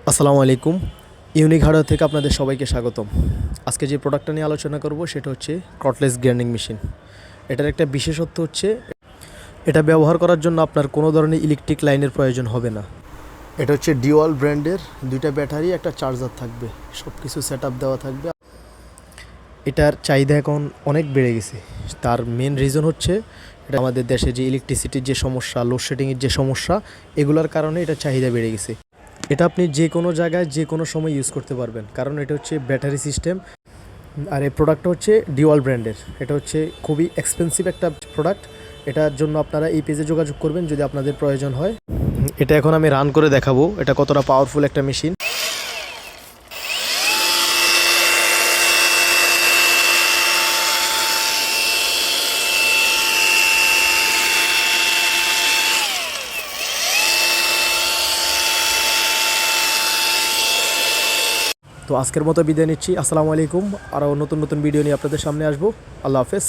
আসসালামু আলাইকুম। Unique hardware থেকে আপনাদের সবাইকে স্বাগতম। আজকে যে প্রোডাক্টটা নিয়ে আলোচনা করব সেটা হচ্ছে কর্ডলেস গ্রাইন্ডিং মেশিন। এটার একটা বিশেষত্ব হচ্ছে এটা ব্যবহার করার জন্য আপনার কোনো ধরনের ইলেকট্রিক লাইনের প্রয়োজন হবে না। এটা হচ্ছে ডিওয়াল ব্র্যান্ডের, দুইটা ব্যাটারি, একটা চার্জার থাকবে, সব কিছু সেট আপ দেওয়া থাকবে। এটার চাহিদা এখন অনেক বেড়ে গেছে। তার মেন রিজন হচ্ছে এটা আমাদের দেশে যে ইলেকট্রিসিটির যে সমস্যা, লোডশেডিংয়ের যে সমস্যা, এগুলোর কারণে এটা চাহিদা বেড়ে গেছে। এটা আপনি যে কোনো জায়গায় যে কোনো সময় ইউজ করতে পারবেন, কারণ এটা হচ্ছে ব্যাটারি সিস্টেম। আর এই প্রোডাক্টটা হচ্ছে ডিওয়াল ব্র্যান্ডের। এটা হচ্ছে খুবই এক্সপেন্সিভ একটা প্রোডাক্ট। এটার জন্য আপনারা এই পেজে যোগাযোগ করবেন যদি আপনাদের প্রয়োজন হয়। এটা এখন আমি রান করে দেখাবো এটা কতটা পাওয়ারফুল একটা মেশিন। তো আজকের মতো বিদায় নিচ্ছি। আসসালামু আলাইকুম। আরও নতুন নতুন ভিডিও নিয়ে আপনাদের সামনে আসবো। আল্লাহ হাফেজ।